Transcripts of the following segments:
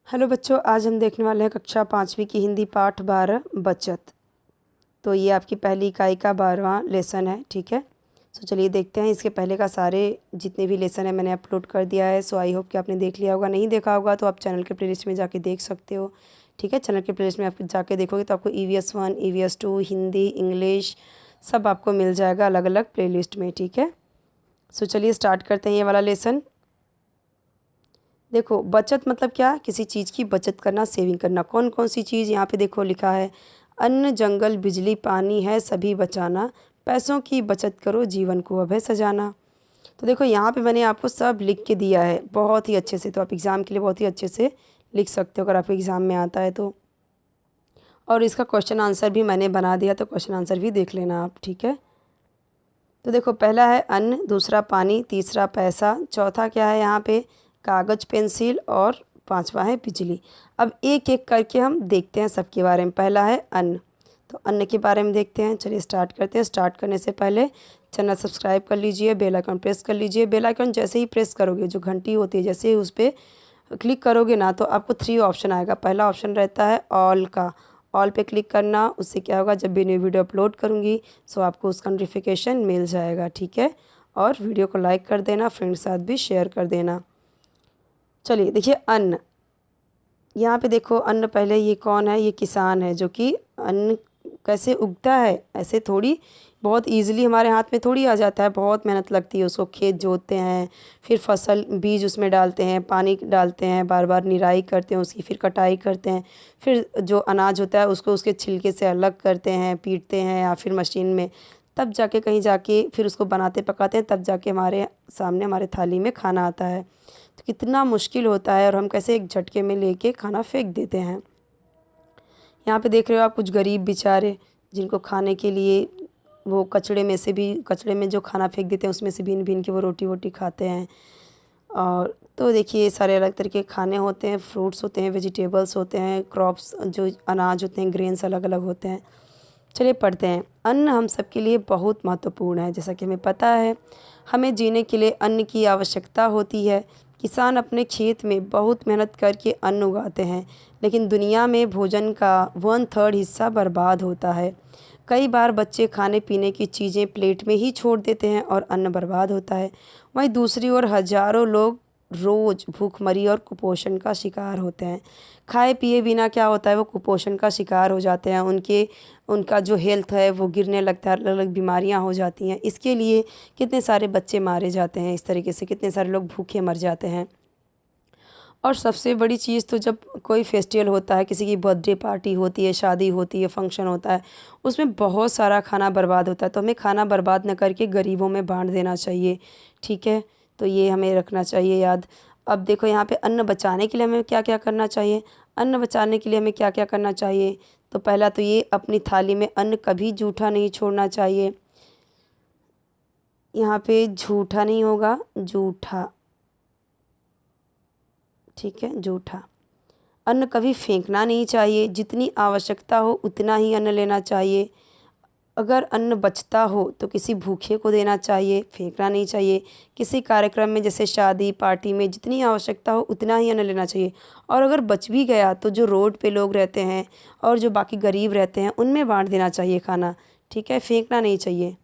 Hello बच्चों, आज हम देखने वाले हैं कक्षा 5वीं की हिंदी पाठ 12 बचत। तो ये आपकी पहली इकाई का 12वां लेसन है। ठीक है, सो चलिए देखते हैं। इसके पहले का सारे जितने भी लेसन है मैंने अपलोड कर दिया है। सो आई होप कि आपने देख लिया होगा। नहीं देखा होगा तो आप चैनल के प्लेलिस्ट में जाके देख सकते हो। ठीक है, चैनल के प्लेलिस्ट में आप जाके देखोगे तो आपको EVS 1 EVS 2 हिंदी इंग्लिश सब आपको मिल जाएगा अलग अलग प्लेलिस्ट में। ठीक है, सो चलिए स्टार्ट करते हैं ये वाला लेसन। देखो, बचत मतलब क्या? किसी चीज़ की बचत करना, सेविंग करना। कौन कौन सी चीज़? यहाँ पे देखो लिखा है, अन्न जंगल बिजली पानी है सभी बचाना, पैसों की बचत करो जीवन को अभय सजाना। तो देखो यहाँ पे मैंने आपको सब लिख के दिया है बहुत ही अच्छे से। तो आप एग्ज़ाम के लिए बहुत ही अच्छे से लिख सकते हो अगर आपके एग्ज़ाम में आता है तो। और इसका क्वेश्चन आंसर भी मैंने बना दिया, तो क्वेश्चन आंसर भी देख लेना आप। ठीक है, तो देखो पहला है अन्न, दूसरा पानी, तीसरा पैसा, चौथा क्या है यहाँ पे? कागज़ पेंसिल, और पांचवा है बिजली। अब एक एक करके हम देखते हैं सबके बारे में। पहला है अन्न, तो अन्न के बारे में देखते हैं। चलिए स्टार्ट करते हैं। स्टार्ट करने से पहले चैनल सब्सक्राइब कर लीजिए, बेल आइकन प्रेस कर लीजिए। बेल आइकन जैसे ही प्रेस करोगे, जो घंटी होती है, जैसे ही उस पर क्लिक करोगे ना, तो आपको 3 ऑप्शन आएगा। पहला ऑप्शन रहता है ऑल का, ऑल पे क्लिक करना। उससे क्या होगा, जब भी न्यू वीडियो अपलोड करूँगी सो आपको उसका नोटिफिकेशन मिल जाएगा। ठीक है, और वीडियो को लाइक कर देना, फ्रेंड साथ भी शेयर कर देना। चलिए देखिए अन्न, यहाँ पे देखो अन्न पहले ये कौन है? ये किसान है, जो कि अन्न कैसे उगता है? ऐसे थोड़ी बहुत इजीली हमारे हाथ में थोड़ी आ जाता है। बहुत मेहनत लगती है उसको। खेत जोतते हैं, फिर फसल बीज उसमें डालते हैं, पानी डालते हैं, बार बार निराई करते हैं उसकी, फिर कटाई करते हैं, फिर जो अनाज होता है उसको उसके छिलके से अलग करते हैं, पीटते हैं या फिर मशीन में, तब जाके कहीं जाके फिर उसको बनाते पकाते हैं, तब जाके हमारे सामने हमारे थाली में खाना आता है। तो कितना मुश्किल होता है, और हम कैसे एक झटके में लेके खाना फेंक देते हैं। यहाँ पे देख रहे हो आप कुछ गरीब बेचारे, जिनको खाने के लिए वो कचड़े में से भी, कचड़े में जो खाना फेंक देते हैं उसमें से बीन बीन के वो रोटी वोटी खाते हैं। और तो देखिए सारे अलग तरह के खाने होते हैं, फ्रूट्स होते हैं, वेजिटेबल्स होते हैं, क्रॉप्स जो अनाज होते हैं, ग्रेन्स अलग अलग होते हैं। चलिए पढ़ते हैं। अन्न हम सबके लिए बहुत महत्वपूर्ण है। जैसा कि हमें पता है, हमें जीने के लिए अन्न की आवश्यकता होती है। किसान अपने खेत में बहुत मेहनत करके अन्न उगाते हैं, लेकिन दुनिया में भोजन का 1/3 हिस्सा बर्बाद होता है। कई बार बच्चे खाने पीने की चीज़ें प्लेट में ही छोड़ देते हैं और अन्न बर्बाद होता है। वहीं दूसरी ओर हजारों लोग रोज़ भूखमरी और कुपोषण का शिकार होते हैं। खाए पिए बिना क्या होता है, वो कुपोषण का शिकार हो जाते हैं। उनका जो हेल्थ है वो गिरने लगता है, अलग अलग बीमारियां हो जाती हैं। इसके लिए कितने सारे बच्चे मारे जाते हैं, इस तरीके से कितने सारे लोग भूखे मर जाते हैं। और सबसे बड़ी चीज़ तो जब कोई फेस्टिवल होता है, किसी की बर्थडे पार्टी होती है, शादी होती है, फंक्शन होता है, उसमें बहुत सारा खाना बर्बाद होता है। तो हमें खाना बर्बाद न करके गरीबों में बांट देना चाहिए। ठीक है, तो ये हमें रखना चाहिए याद। अब देखो यहाँ पे अन्न बचाने के लिए हमें क्या क्या करना चाहिए? अन्न बचाने के लिए हमें क्या क्या करना चाहिए? तो पहला तो ये, अपनी थाली में अन्न कभी जूठा नहीं छोड़ना चाहिए। यहाँ पे झूठा नहीं होगा, जूठा। ठीक है, जूठा। अन्न कभी फेंकना नहीं चाहिए। जितनी आवश्यकता हो उतना ही अन्न लेना चाहिए। अगर अन्न बचता हो तो किसी भूखे को देना चाहिए, फेंकना नहीं चाहिए। किसी कार्यक्रम में जैसे शादी पार्टी में जितनी आवश्यकता हो उतना ही अन्न लेना चाहिए। और अगर बच भी गया तो जो रोड पे लोग रहते हैं और जो बाकी गरीब रहते हैं उनमें बांट देना चाहिए खाना। ठीक है, फेंकना नहीं चाहिए।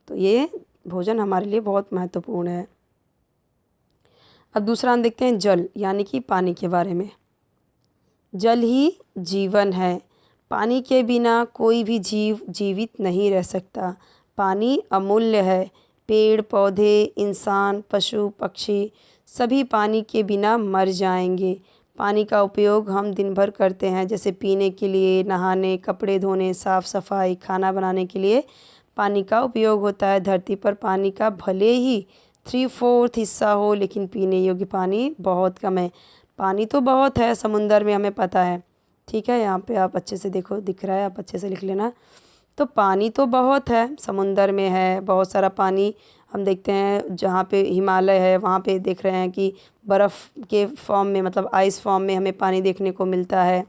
तो ये भोजन हमारे लिए बहुत महत्वपूर्ण है। अब दूसरा हम देखते हैं जल, यानी कि पानी के बारे में। जल ही जीवन है। पानी के बिना कोई भी जीव जीवित नहीं रह सकता। पानी अमूल्य है। पेड़ पौधे, इंसान, पशु पक्षी सभी पानी के बिना मर जाएंगे। पानी का उपयोग हम दिन भर करते हैं, जैसे पीने के लिए, नहाने, कपड़े धोने, साफ़ सफाई, खाना बनाने के लिए पानी का उपयोग होता है। धरती पर पानी का भले ही 3/4 हिस्सा हो, लेकिन पीने योग्य पानी बहुत कम है। पानी तो बहुत है समुंदर में, हमें पता है। ठीक है, यहाँ पे आप अच्छे से देखो, दिख रहा है, आप अच्छे से लिख लेना। तो पानी तो बहुत है, समुंदर में है बहुत सारा पानी। हम देखते हैं जहाँ पे हिमालय है वहाँ पे देख रहे हैं कि बर्फ़ के फॉर्म में, मतलब आइस फॉर्म में हमें पानी देखने को मिलता है।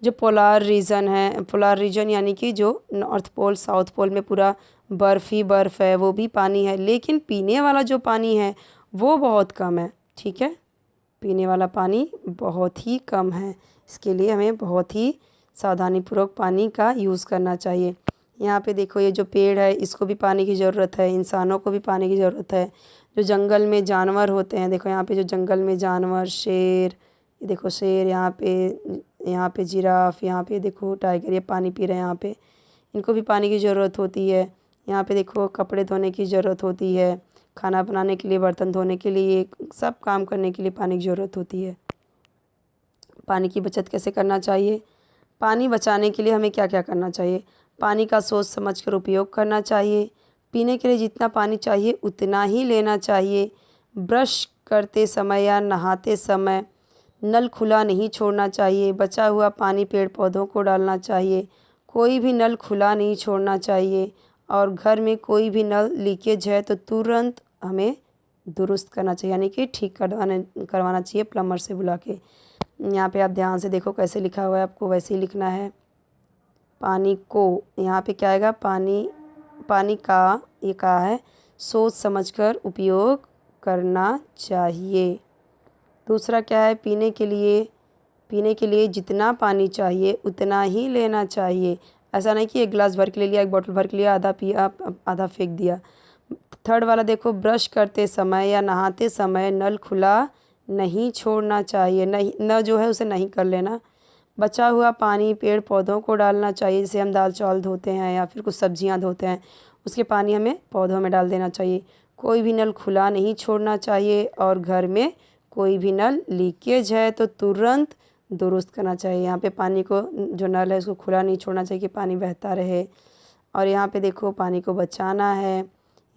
जो पोलार रीजन है, पोलार रीजन यानी कि जो नॉर्थ पोल साउथ पोल में पूरा बर्फ़ ही बर्फ़ है, वो भी पानी है। लेकिन पीने वाला जो पानी है वो बहुत कम है। ठीक है, पीने वाला पानी बहुत ही कम है। इसके लिए हमें बहुत ही सावधानीपूर्वक पानी का यूज़ करना चाहिए। यहाँ पे देखो ये जो पेड़ है इसको भी पानी की ज़रूरत है, इंसानों को भी पानी की ज़रूरत है। जो जंगल में जानवर होते हैं, देखो यहाँ पे जो जंगल में जानवर, शेर, ये देखो शेर, यहाँ पे जिराफ, यहाँ पे देखो टाइगर, ये पानी पी रहे हैं यहाँ पे। इनको भी पानी की ज़रूरत होती है। यहाँ पे देखो कपड़े धोने की ज़रूरत होती है, खाना बनाने के लिए, बर्तन धोने के लिए, सब काम करने के लिए पानी की ज़रूरत होती है। पानी की बचत कैसे करना चाहिए? पानी बचाने के लिए हमें क्या क्या करना चाहिए? पानी का सोच समझकर उपयोग करना चाहिए। पीने के लिए जितना पानी चाहिए उतना ही लेना चाहिए। ब्रश करते समय या नहाते समय नल खुला नहीं छोड़ना चाहिए। बचा हुआ पानी पेड़ पौधों को डालना चाहिए। कोई भी नल खुला नहीं छोड़ना चाहिए। और घर में कोई भी नल लीकेज है तो तुरंत हमें दुरुस्त करना चाहिए, यानी कि ठीक करवाना चाहिए प्लम्बर से बुला के। यहाँ पे आप ध्यान से देखो कैसे लिखा हुआ है, आपको वैसे ही लिखना है। पानी को, यहाँ पे क्या आएगा? पानी का, ये कहा है सोच समझकर उपयोग करना चाहिए। दूसरा क्या है? पीने के लिए जितना पानी चाहिए उतना ही लेना चाहिए। ऐसा नहीं कि एक गिलास भर के ले लिया, एक बोतल भर के लिया, आधा पिया, आधा फेंक दिया। थर्ड वाला देखो, ब्रश करते समय या नहाते समय नल खुला नहीं छोड़ना चाहिए। नहीं, न जो है उसे नहीं कर लेना। बचा हुआ पानी पेड़ पौधों को डालना चाहिए। जैसे हम दाल चावल धोते हैं या फिर कुछ सब्जियां धोते हैं, उसके पानी हमें पौधों में डाल देना चाहिए। कोई भी नल खुला नहीं छोड़ना चाहिए। और घर में कोई भी नल लीकेज है तो तुरंत दुरुस्त करना चाहिए। यहाँ पे पानी को, जो नल है उसको खुला नहीं छोड़ना चाहिए कि पानी बहता रहे। और यहाँ पे देखो पानी को बचाना है।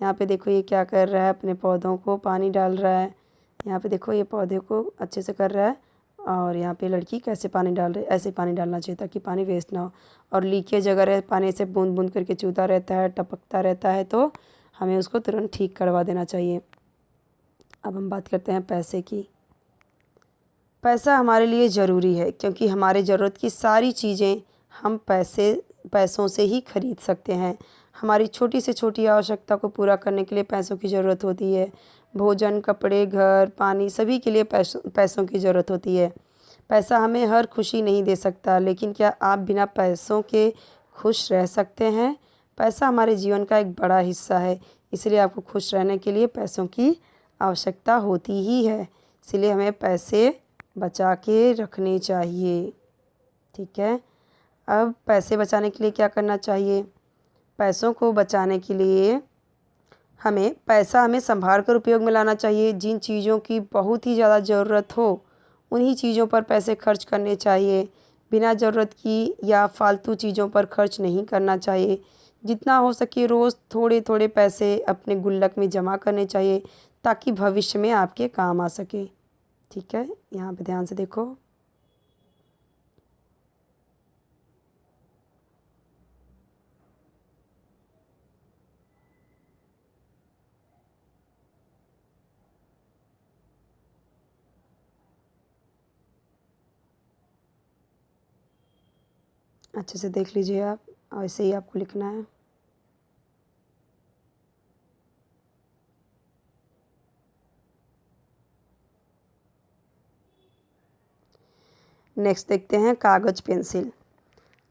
यहाँ पे देखो ये क्या कर रहा है, अपने पौधों को पानी डाल रहा है। यहाँ पे देखो ये पौधे को अच्छे से कर रहा है। और यहाँ पे लड़की कैसे पानी डाल रही है, ऐसे पानी डालना चाहिए ताकि पानी वेस्ट ना हो। और लीकेज अगर है, पानी से बूंद बूंद करके चूता रहता है, टपकता रहता है, तो हमें उसको तुरंत ठीक करवा देना चाहिए। अब हम बात करते हैं पैसे की। पैसा हमारे लिए ज़रूरी है क्योंकि हमारे ज़रूरत की सारी चीज़ें हम पैसों से ही खरीद सकते हैं। हमारी छोटी से छोटी आवश्यकता को पूरा करने के लिए पैसों की ज़रूरत होती है। भोजन, कपड़े, घर, पानी, सभी के लिए पैसों की ज़रूरत होती है। पैसा हमें हर खुशी नहीं दे सकता, लेकिन क्या आप बिना पैसों के खुश रह सकते हैं? पैसा हमारे जीवन का एक बड़ा हिस्सा है, इसलिए आपको खुश रहने के लिए पैसों की आवश्यकता होती ही है। इसलिए हमें पैसे बचा के रखने चाहिए। ठीक है। अब पैसे बचाने के लिए क्या करना चाहिए? पैसों को बचाने के लिए हमें संभाल कर उपयोग में लाना चाहिए। जिन चीज़ों की बहुत ही ज़्यादा ज़रूरत हो उन्हीं चीज़ों पर पैसे खर्च करने चाहिए। बिना ज़रूरत की या फालतू चीज़ों पर खर्च नहीं करना चाहिए। जितना हो सके रोज़ थोड़े थोड़े पैसे अपने गुल्लक में जमा करने चाहिए ताकि भविष्य में आपके काम आ सके। ठीक है, यहाँ पे ध्यान से देखो। अच्छे से देख लीजिए आप, ऐसे ही आपको लिखना है। नेक्स्ट देखते हैं कागज़ पेंसिल।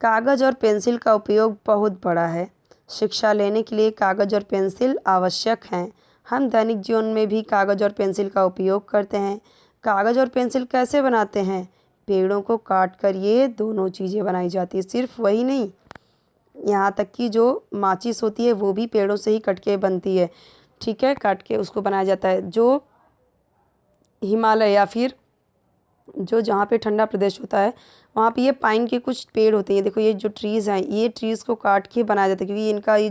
कागज़ और पेंसिल का उपयोग बहुत बड़ा है। शिक्षा लेने के लिए कागज़ और पेंसिल आवश्यक हैं। हम दैनिक जीवन में भी कागज़ और पेंसिल का उपयोग करते हैं। कागज़ और पेंसिल कैसे बनाते हैं? पेड़ों को काट कर ये दोनों चीज़ें बनाई जाती है। सिर्फ वही नहीं, यहाँ तक कि जो माचिस होती है वो भी पेड़ों से ही कट के बनती है। ठीक है, काट के उसको बनाया जाता है। जो हिमालय या फिर जो जहाँ पे ठंडा प्रदेश होता है वहाँ पे ये पाइन के कुछ पेड़ होते हैं। देखो ये जो ट्रीज़ हैं, ये ट्रीज़ को काट के बनाया जाता है क्योंकि इनका ये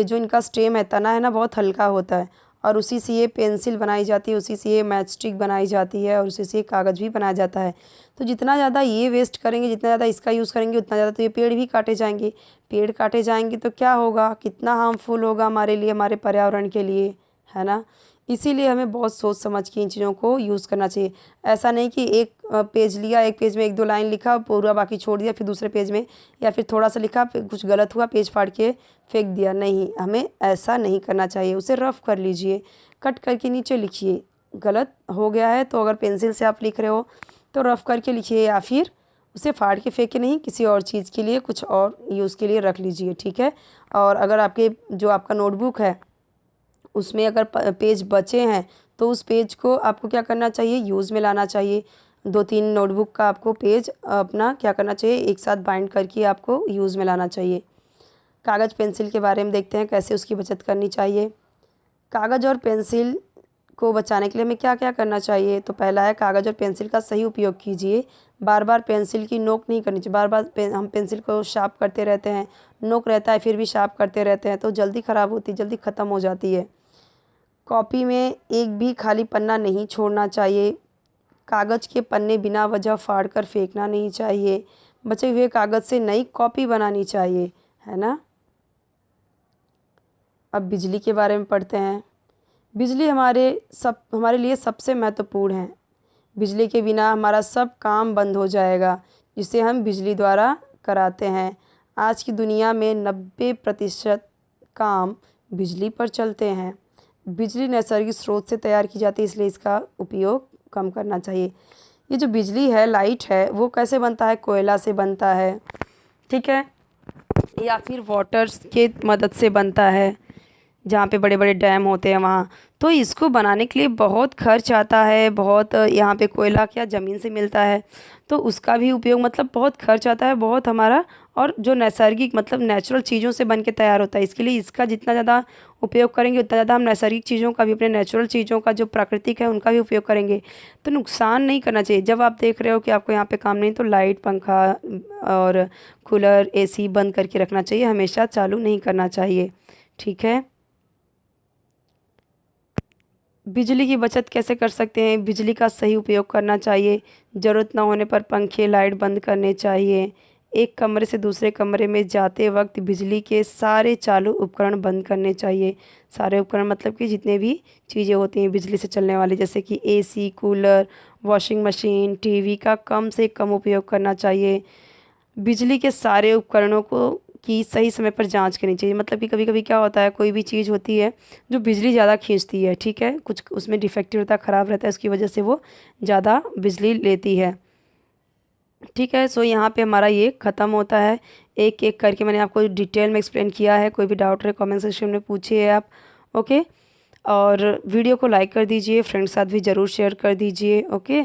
जो इनका स्टेम है, तना है ना, बहुत हल्का होता है। और उसी से ये पेंसिल बनाई जाती है, उसी से ये मैच स्टिक बनाई जाती है और उसी से कागज़ भी बनाया जाता है। तो जितना ज़्यादा ये वेस्ट करेंगे, जितना ज़्यादा इसका यूज़ करेंगे, उतना ज़्यादा तो ये पेड़ भी काटे जाएंगे। पेड़ काटे जाएंगे तो क्या होगा, कितना हार्मफुल होगा हमारे लिए, हमारे पर्यावरण के लिए, है ना। इसीलिए हमें बहुत सोच समझ के इन चीज़ों को यूज़ करना चाहिए। ऐसा नहीं कि एक पेज लिया, एक पेज में एक दो लाइन लिखा, पूरा बाकी छोड़ दिया, फिर दूसरे पेज में या फिर थोड़ा सा लिखा, फिर कुछ गलत हुआ, पेज फाड़ के फेंक दिया। नहीं, हमें ऐसा नहीं करना चाहिए। उसे रफ़ कर लीजिए, कट करके नीचे लिखिए, गलत हो गया है तो अगर पेंसिल से आप लिख रहे हो तो रफ़ करके लिखिए, या फिर उसे फाड़ के फेंके नहीं, किसी और चीज़ के लिए, कुछ और यूज़ के लिए रख लीजिए, ठीक है। और अगर आपके जो आपका नोटबुक है उसमें अगर पेज बचे हैं तो उस पेज को आपको क्या करना चाहिए, यूज़ में लाना चाहिए। 2-3 नोटबुक का आपको पेज अपना क्या करना चाहिए, एक साथ बाइंड करके आपको यूज़ में लाना चाहिए। कागज़ पेंसिल के बारे में देखते हैं कैसे उसकी बचत करनी चाहिए। कागज़ और पेंसिल को बचाने के लिए हमें क्या क्या करना चाहिए, तो पहला है कागज़ और पेंसिल का सही उपयोग कीजिए। बार बार पेंसिल की नोक नहीं करनी चाहिए। बार बार हम पेंसिल को शार्प करते रहते हैं, नोक रहता है फिर भी शार्प करते रहते हैं तो जल्दी ख़राब होती, जल्दी ख़त्म हो जाती है। कॉपी में एक भी खाली पन्ना नहीं छोड़ना चाहिए। कागज़ के पन्ने बिना वजह फाड़ कर फेंकना नहीं चाहिए। बचे हुए कागज़ से नई कॉपी बनानी चाहिए, है ना। अब बिजली के बारे में पढ़ते हैं। बिजली हमारे लिए सबसे महत्वपूर्ण है। बिजली के बिना हमारा सब काम बंद हो जाएगा जिसे हम बिजली द्वारा कराते हैं। आज की दुनिया में 90% काम बिजली पर चलते हैं। बिजली नैसर्गिक स्रोत से तैयार की जाती है इसलिए इसका उपयोग कम करना चाहिए। ये जो बिजली है, लाइट है, वो कैसे बनता है, कोयला से बनता है, ठीक है, या फिर वाटर्स के मदद से बनता है, जहाँ पे बड़े बड़े डैम होते हैं वहाँ। तो इसको बनाने के लिए बहुत खर्च आता है, बहुत यहाँ पे कोयला क्या ज़मीन से मिलता है तो उसका भी उपयोग मतलब बहुत खर्च आता है बहुत हमारा। और जो नैसर्गिक मतलब नेचुरल चीज़ों से बन के तैयार होता है, इसके लिए इसका जितना ज़्यादा उपयोग करेंगे उतना ज़्यादा हम नैसर्गिक चीज़ों का भी, अपने नेचुरल चीज़ों का जो प्राकृतिक है उनका भी उपयोग करेंगे। तो नुकसान नहीं करना चाहिए। जब आप देख रहे हो कि आपको यहाँ पे काम नहीं तो लाइट, पंखा और कूलर, एसी बंद करके रखना चाहिए, हमेशा चालू नहीं करना चाहिए, ठीक है। बिजली की बचत कैसे कर सकते हैं, बिजली का सही उपयोग करना चाहिए। ज़रूरत ना होने पर पंखे, लाइट बंद करने चाहिए। एक कमरे से दूसरे कमरे में जाते वक्त बिजली के सारे चालू उपकरण बंद करने चाहिए। सारे उपकरण मतलब कि जितने भी चीज़ें होती हैं बिजली से चलने वाली, जैसे कि AC, cooler, washing machine, TV का कम से कम उपयोग करना चाहिए। बिजली के सारे उपकरणों को की सही समय पर जांच करनी चाहिए। मतलब कि कभी कभी क्या होता है, कोई भी चीज़ होती है जो बिजली ज़्यादा खींचती है, ठीक है, कुछ उसमें डिफेक्टिव रहता है, ख़राब रहता है, उसकी वजह से वो ज़्यादा बिजली लेती है, ठीक है। सो यहाँ पे हमारा ये ख़त्म होता है। एक एक करके मैंने आपको डिटेल में एक्सप्लेन किया है। कोई भी डाउट रहे कमेंट सेक्शन में पूछिए आप, ओके। और वीडियो को लाइक कर दीजिए, फ्रेंड्स साथ भी ज़रूर शेयर कर दीजिए, ओके।